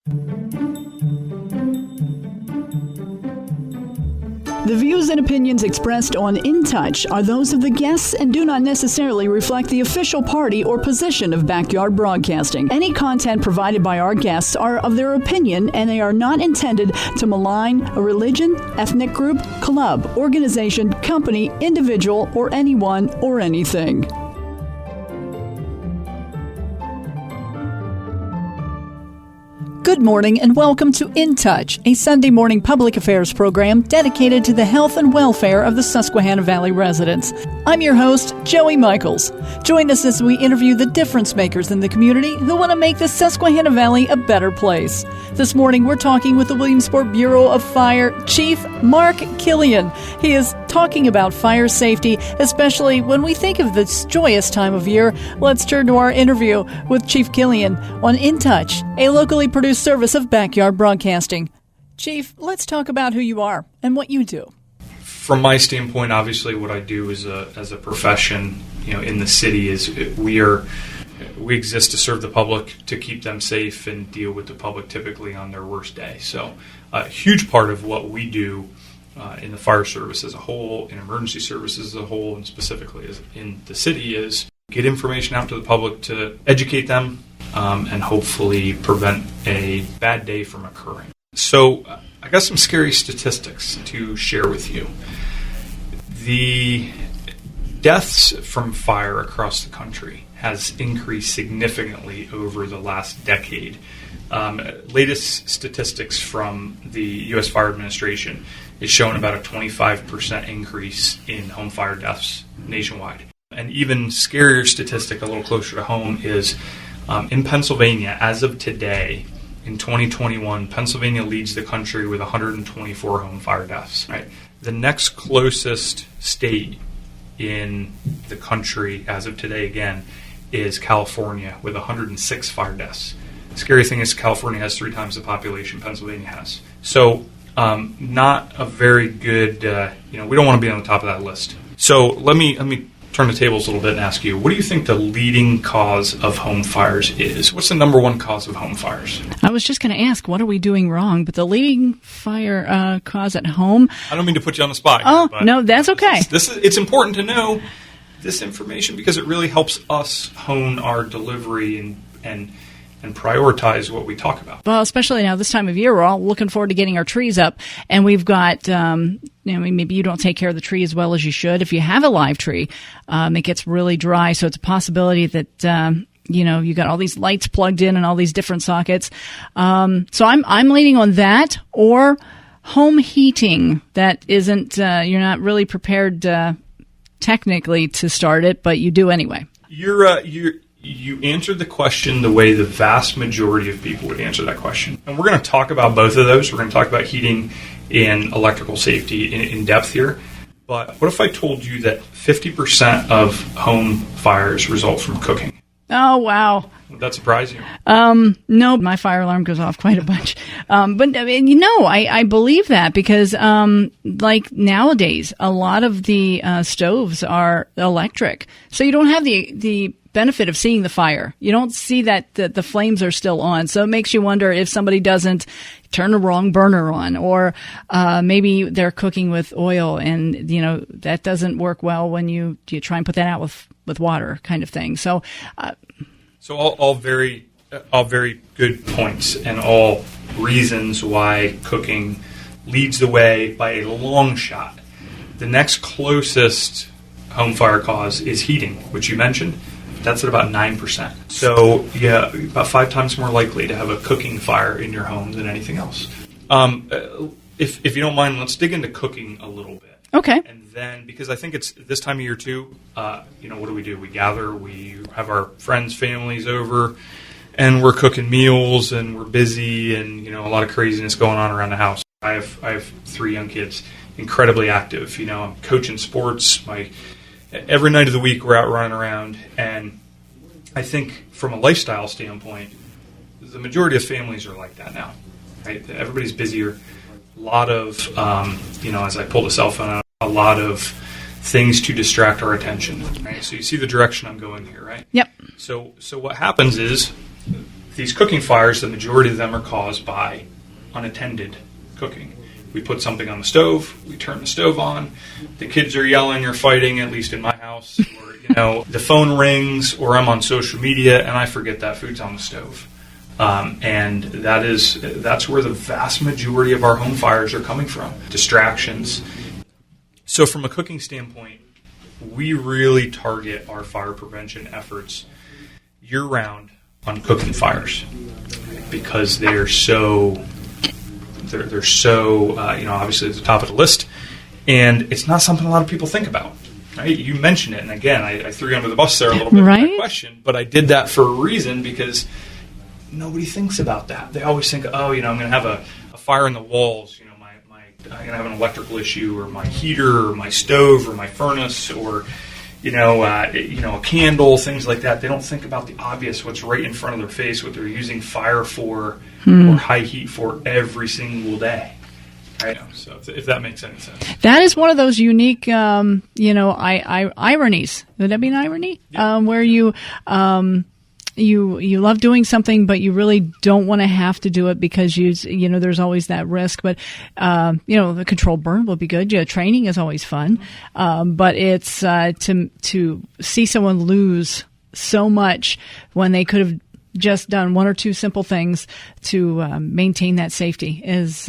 The views and opinions expressed on In Touch are those of the guests and do not necessarily reflect the official party or position of Backyard Broadcasting. Any content provided by our guests are of their opinion, and they are not intended to malign a religion, ethnic group, club, organization, company, individual, or anyone or anything. Good morning and welcome to In Touch, a Sunday morning public affairs program dedicated to the health and welfare of the Susquehanna Valley residents. I'm your host, Joie Michaels. Join us as we interview the difference makers in the community who want to make the Susquehanna Valley a better place. This morning we're talking with the Williamsport Bureau of Fire Chief Mark Killian. He is talking about fire safety, especially when we think of this joyous time of year. Let's turn to our interview with Chief Killian on In Touch, a locally produced service of Backyard Broadcasting. Chief, let's talk about who you are and what you do. From my standpoint, obviously, what I do as a profession, in the city is we exist to serve the public, to keep them safe, and deal with the public typically on their worst day. So, a huge part of what we do in the fire service as a whole, in emergency services as a whole, and specifically in the city, is get information out to the public to educate them and hopefully prevent a bad day from occurring. So I got some scary statistics to share with you. The deaths from fire across the country has increased significantly over the last decade. Latest statistics from the U.S. Fire Administration is showing about a 25% increase in home fire deaths nationwide. An even scarier statistic a little closer to home is in Pennsylvania, as of today, in 2021, Pennsylvania leads the country with 124 home fire deaths. Right? The next closest state in the country, as of today again, is California with 106 fire deaths. The scary thing is California has 3 times the population Pennsylvania has. So not a very good, we don't want to be on the top of that list. So let me turn the tables a little bit and ask you, what do you think the leading cause of home fires is? What's the number one cause of home fires? I was just going to ask, what are we doing wrong? But the leading fire cause at home... I don't mean to put you on the spot. Oh, here, no, that's okay. It's important to know this information because it really helps us hone our delivery and prioritize what we talk about. Well, especially now this time of year, we're all looking forward to getting our trees up, and we've got, maybe you don't take care of the tree as well as you should. If you have a live tree, it gets really dry, so it's a possibility that, you got all these lights plugged in and all these different sockets. So I'm leaning on that or home heating. That isn't, you're not really prepared technically to start it, but you do anyway. You answered the question the way the vast majority of people would answer that question. And we're going to talk about both of those. We're going to talk about heating and electrical safety in depth here. But what if I told you that 50% of home fires result from cooking? Oh, wow. Would that surprise you? No, my fire alarm goes off quite a bunch. But I believe that because, like nowadays, a lot of the stoves are electric. So you don't have the benefit of seeing the fire. You don't see that the flames are still on. So it makes you wonder if somebody doesn't turn the wrong burner on, or maybe they're cooking with oil and, that doesn't work well when you try and put that out with water kind of thing. So, all very good points and all reasons why cooking leads the way by a long shot. The next closest home fire cause is heating, which you mentioned. That's at about 9%. So, yeah, about 5 times more likely to have a cooking fire in your home than anything else. If you don't mind, let's dig into cooking a little bit. Okay. And then, because I think it's this time of year too, what do? We gather, we have our friends, families over, and we're cooking meals, and we're busy, and, a lot of craziness going on around the house. I have 3 young kids, incredibly active. I'm coaching sports. Every night of the week, we're out running around, and I think from a lifestyle standpoint, the majority of families are like that now. Right? Everybody's busier. A lot of, as I pull the cell phone out, a lot of things to distract our attention. Right? So you see the direction I'm going here, right? Yep. So what happens is these cooking fires, the majority of them are caused by unattended cooking. We put something on the stove, we turn the stove on, the kids are yelling or fighting, at least in my house, or the phone rings, or I'm on social media and I forget that food's on the stove. And that's where the vast majority of our home fires are coming from, distractions. So from a cooking standpoint, we really target our fire prevention efforts year-round on cooking fires because they're so obviously at the top of the list, and it's not something a lot of people think about. Right? You mentioned it, and again, I threw you under the bus there a little bit with my question, but I did that for a reason because nobody thinks about that. They always think, I'm going to have a fire in the walls. I'm going to have an electrical issue, or my heater, or my stove, or my furnace, or a candle, things like that. They don't think about the obvious, what's right in front of their face, what they're using fire for or high heat for every single day. Right? So if that makes any sense. That is one of those unique, ironies. Would that be an irony? Yeah. Where you love doing something, but you really don't want to have to do it because there's always that risk. But the controlled burn will be good. Training is always fun, but it's to see someone lose so much when they could have just done one or two simple things to maintain that safety is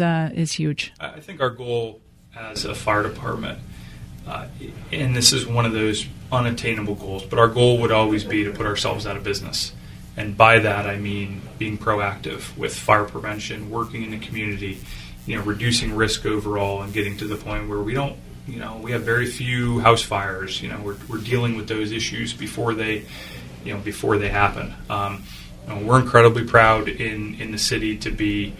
huge. I think our goal as a fire department, and this is one of those unattainable goals, but our goal would always be to put ourselves out of business. And by that, I mean being proactive with fire prevention, working in the community, reducing risk overall, and getting to the point where we don't, we have very few house fires. We're dealing with those issues before they happen. We're incredibly proud in the city to be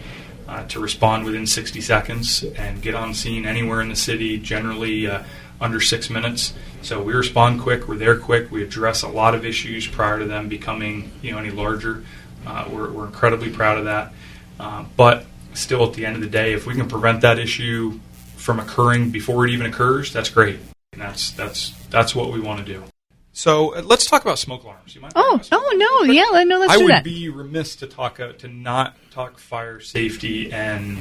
to respond within 60 seconds and get on scene anywhere in the city, generally under 6 minutes. So we respond quick, we're there quick, we address a lot of issues prior to them becoming any larger. We're incredibly proud of that. But still, at the end of the day, if we can prevent that issue from occurring before it even occurs, that's great. And that's what we want to do. So let's talk about smoke alarms. You mind? Let's do that. I would be remiss to not talk fire safety and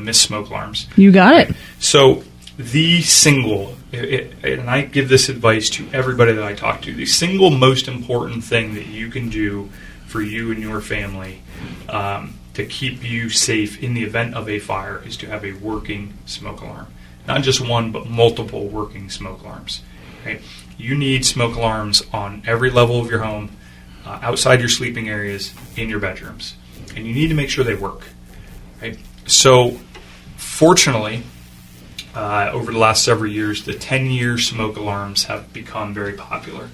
miss smoke alarms. You got it. So the single, and I give this advice to everybody that I talk to, the single most important thing that you can do for you and your family to keep you safe in the event of a fire is to have a working smoke alarm. Not just one, but multiple working smoke alarms. Right? You need smoke alarms on every level of your home, outside your sleeping areas, in your bedrooms. And you need to make sure they work. Right? So, fortunately, over the last several years, the 10-year smoke alarms have become very popular.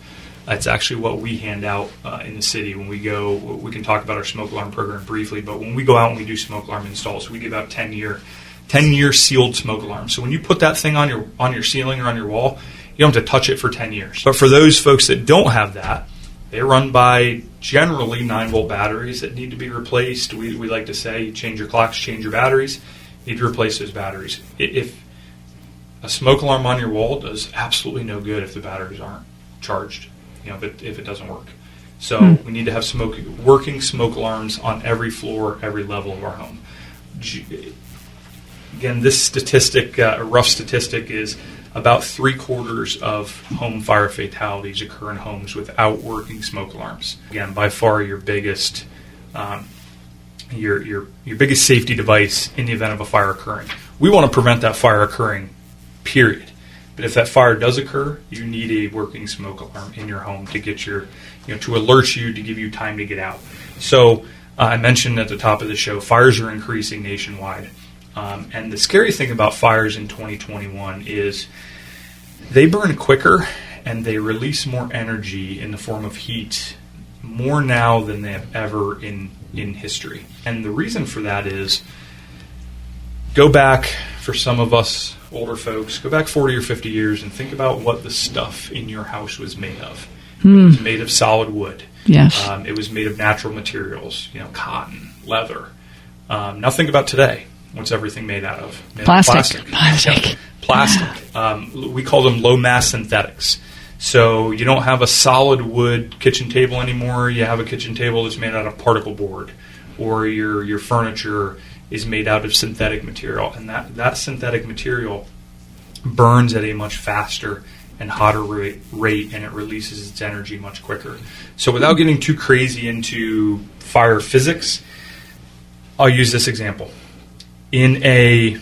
That's actually what we hand out in the city when we go. We can talk about our smoke alarm program briefly, but when we go out and we do smoke alarm installs, we give out 10-year sealed smoke alarms. So when you put that thing on your ceiling or on your wall, you don't have to touch it for 10 years. But for those folks that don't have that, they run by generally 9-volt batteries that need to be replaced. We like to say, change your clocks, change your batteries. You need to replace those batteries. If a smoke alarm on your wall does absolutely no good if the batteries aren't charged, if it doesn't work. So we need to have working smoke alarms on every floor, every level of our home. Again, this statistic, a rough statistic, is about 3/4 of home fire fatalities occur in homes without working smoke alarms. Again, by far your biggest your biggest safety device in the event of a fire occurring. We want to prevent that fire occurring, period. But if that fire does occur, you need a working smoke alarm in your home to get to alert you, to give you time to get out. So I mentioned at the top of the show, fires are increasing nationwide. And the scary thing about fires in 2021 is they burn quicker and they release more energy in the form of heat more now than they have ever in history. And the reason for that is, go back, for some of us older folks, go back 40 or 50 years and think about what the stuff in your house was made of. It was made of solid wood. Yes. It was made of natural materials, cotton, leather. Now think about today. What's everything made out of? Plastic. Plastic. We call them low mass synthetics. So you don't have a solid wood kitchen table anymore. You have a kitchen table that's made out of particle board, or your furniture is made out of synthetic material, and that synthetic material burns at a much faster and hotter rate, and it releases its energy much quicker. So without getting too crazy into fire physics, I'll use this example. In a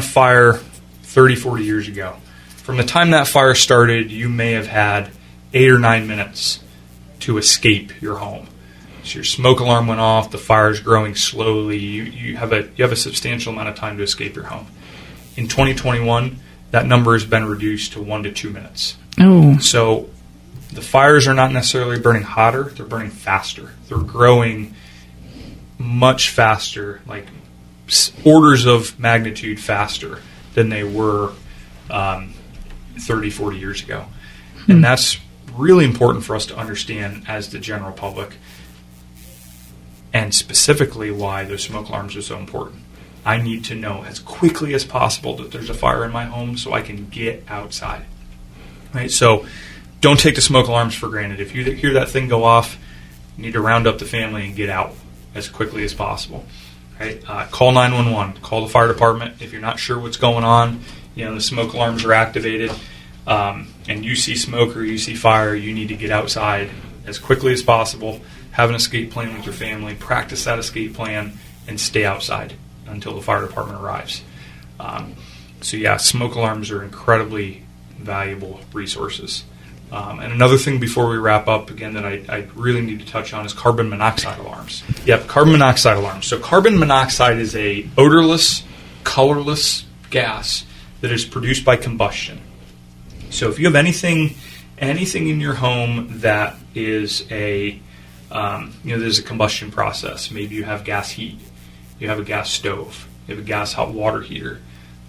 fire 30, 40 years ago, from the time that fire started, you may have had 8 or 9 minutes to escape your home. So your smoke alarm went off, the fire's growing slowly, you have a substantial amount of time to escape your home. In 2021, that number has been reduced to 1 to 2 minutes. Oh. So the fires are not necessarily burning hotter, they're burning faster. They're growing much faster, like orders of magnitude faster than they were 30, 40 years ago. And that's really important for us to understand as the general public, and specifically why those smoke alarms are so important. I need to know as quickly as possible that there's a fire in my home so I can get outside. Right? So don't take the smoke alarms for granted. If you hear that thing go off, you need to round up the family and get out as quickly as possible. Right? Call 911. Call the fire department. If you're not sure what's going on, the smoke alarms are activated, and you see smoke or you see fire, you need to get outside as quickly as possible. Have an escape plan with your family. Practice that escape plan and stay outside until the fire department arrives. Smoke alarms are incredibly valuable resources. And another thing before we wrap up, again, that I really need to touch on is carbon monoxide alarms. Yep, carbon monoxide alarms. So carbon monoxide is a odorless, colorless gas that is produced by combustion. So if you have anything in your home that is there's a combustion process. Maybe you have gas heat, you have a gas stove, you have a gas hot water heater.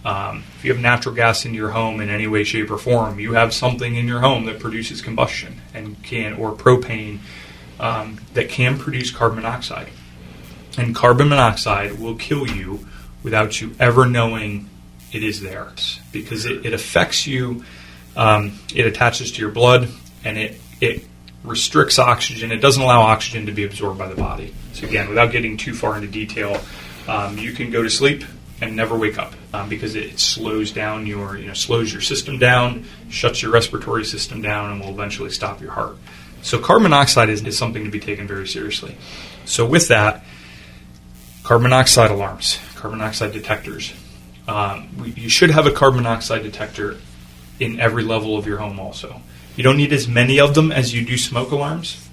If you have natural gas in your home in any way, shape, or form, you have something in your home that produces combustion or propane that can produce carbon monoxide. And carbon monoxide will kill you without you ever knowing it is there, because it affects you. It attaches to your blood, and it restricts oxygen. It doesn't allow oxygen to be absorbed by the body. So again, without getting too far into detail, you can go to sleep and never wake up because it slows down slows your system down, shuts your respiratory system down, and will eventually stop your heart. So carbon monoxide is something to be taken very seriously. So with that, carbon monoxide alarms, carbon monoxide detectors. You should have a carbon monoxide detector in every level of your home also. You don't need as many of them as you do smoke alarms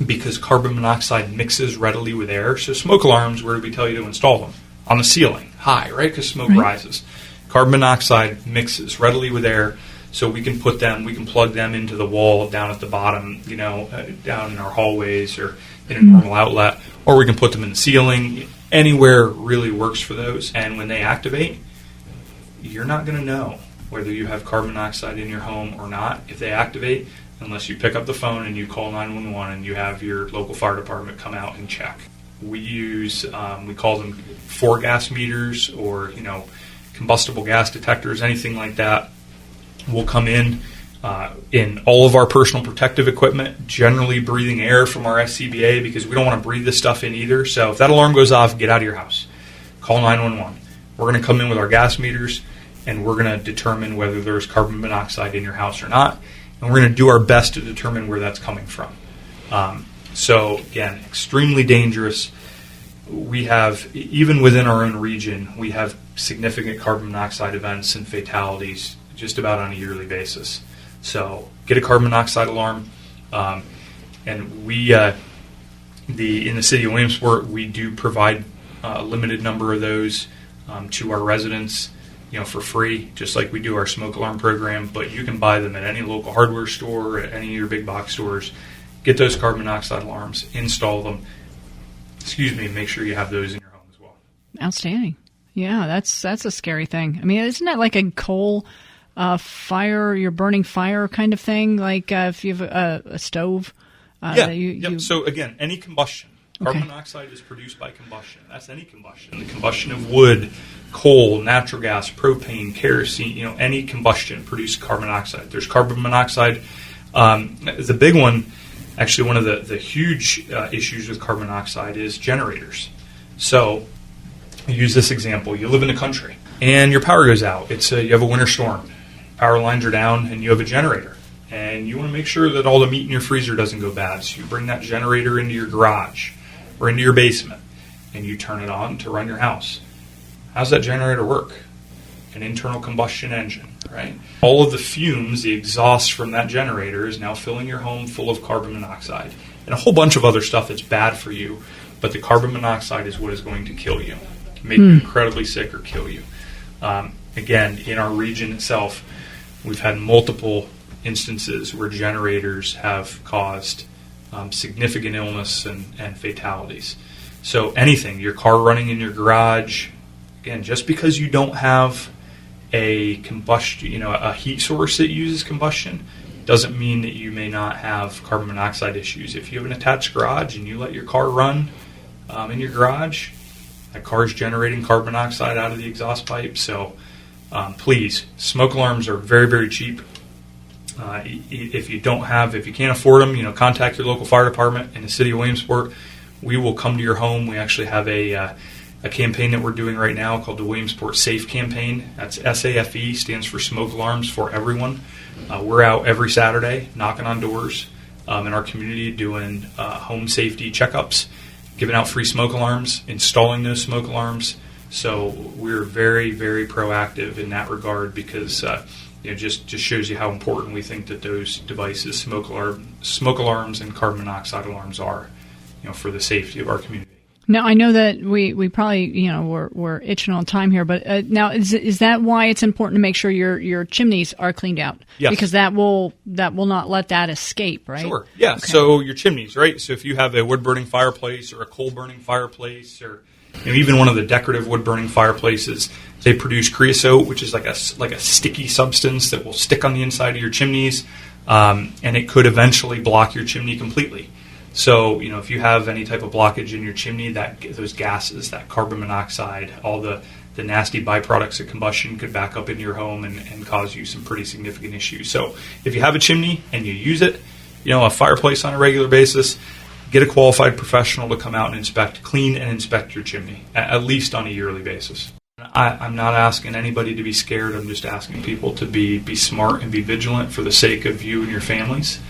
because carbon monoxide mixes readily with air. So smoke alarms, where do we tell you to install them? On the ceiling, high, right? Because smoke rises. Carbon monoxide mixes readily with air, so we can plug them into the wall down at the bottom, down in our hallways or in a normal outlet, or we can put them in the ceiling. Anywhere really works for those. And when they activate, you're not going to know whether you have carbon monoxide in your home or not if they activate, unless you pick up the phone and you call 911 and you have your local fire department come out and check. We use, we call them 4-gas meters or, combustible gas detectors, anything like that. We'll come in all of our personal protective equipment, generally breathing air from our SCBA because we don't want to breathe this stuff in either. So if that alarm goes off, get out of your house. Call 911. We're going to come in with our gas meters and we're going to determine whether there's carbon monoxide in your house or not. And we're going to do our best to determine where that's coming from. So again, extremely dangerous. We have, even within our own region, we have significant carbon monoxide events and fatalities just about on a yearly basis. So get a carbon monoxide alarm. And we, in the city of Williamsport, we do provide a limited number of those to our residents, for free, just like we do our smoke alarm program. But you can buy them at any local hardware store, at any of your big box stores. Get those carbon monoxide alarms, install them. Make sure you have those in your home as well. Outstanding. Yeah, that's a scary thing. I mean, isn't that like a coal fire, you're burning fire kind of thing? Like if you have a stove? Yeah. So again, any combustion. Carbon monoxide is produced by combustion. That's any combustion. The combustion of wood, coal, natural gas, propane, kerosene, any combustion produces carbon monoxide. There's carbon monoxide. The big one, actually one of the huge issues with carbon monoxide is generators. So, use this example. You live in the country and your power goes out. You have a winter storm. Power lines are down and you have a generator. And you want to make sure that all the meat in your freezer doesn't go bad. So you bring that generator into your garage or into your basement and you turn it on to run your house. How's that generator work? An internal combustion engine, right? All of the fumes, the exhaust from that generator is now filling your home full of carbon monoxide and a whole bunch of other stuff that's bad for you. But the carbon monoxide is what is going to kill you, make you incredibly sick or kill you. Again, in our region itself, we've had multiple instances where generators have caused significant illness and fatalities. So anything, your car running in your garage, again, just because you don't have a combustion, a heat source that uses combustion, doesn't mean that you may not have carbon monoxide issues. If you have an attached garage and you let your car run in your garage, that car is generating carbon monoxide out of the exhaust pipe. So please, smoke alarms are very, very cheap. If you can't afford them, contact your local fire department in the city of Williamsport. We will come to your home. We actually have a campaign that we're doing right now called the Williamsport Safe Campaign. That's SAFE, stands for Smoke Alarms for Everyone. We're out every Saturday knocking on doors in our community doing home safety checkups, giving out free smoke alarms, installing those smoke alarms. So we're very, very proactive in that regard because just shows you how important we think that those devices, smoke alarms and carbon monoxide alarms are, for the safety of our community. Now, I know that we probably, we're itching on time here, but now is that why it's important to make sure your chimneys are cleaned out? Yes. Because that will not let that escape, right? Sure. Yeah. Okay. So your chimneys, right? So if you have a wood-burning fireplace or a coal-burning fireplace or even one of the decorative wood-burning fireplaces, they produce creosote, which is like a sticky substance that will stick on the inside of your chimneys, and it could eventually block your chimney completely. So, if you have any type of blockage in your chimney, those gases, that carbon monoxide, all the nasty byproducts of combustion could back up into your home and cause you some pretty significant issues. So if you have a chimney and you use it, a fireplace on a regular basis, get a qualified professional to come out and clean and inspect your chimney, at least on a yearly basis. I'm not asking anybody to be scared. I'm just asking people to be smart and be vigilant for the sake of you and your families.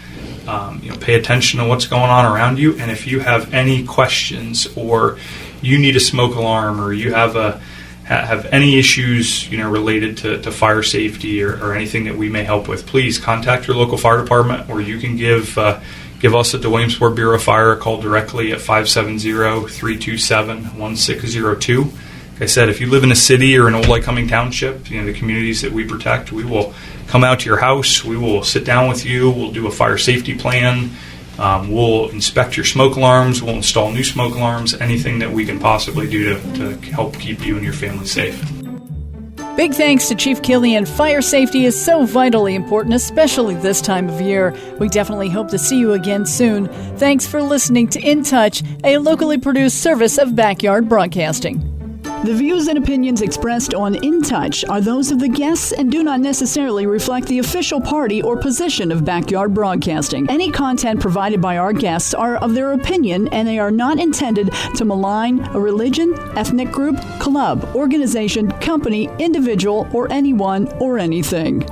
Pay attention to what's going on around you. And if you have any questions or you need a smoke alarm or you have any issues related to fire safety or anything that we may help with, please contact your local fire department, or you can give us at the Williamsport Bureau of Fire a call directly at 570-327-1602. Like I said, if you live in a city or an old Lycoming Township, the communities that we protect, we will come out to your house. We will sit down with you. We'll do a fire safety plan. We'll inspect your smoke alarms. We'll install new smoke alarms. Anything that we can possibly do to help keep you and your family safe. Big thanks to Chief Killian. Fire safety is so vitally important, especially this time of year. We definitely hope to see you again soon. Thanks for listening to In Touch, a locally produced service of Backyard Broadcasting. The views and opinions expressed on In Touch are those of the guests and do not necessarily reflect the official party or position of Backyard Broadcasting. Any content provided by our guests are of their opinion, and they are not intended to malign a religion, ethnic group, club, organization, company, individual, or anyone or anything.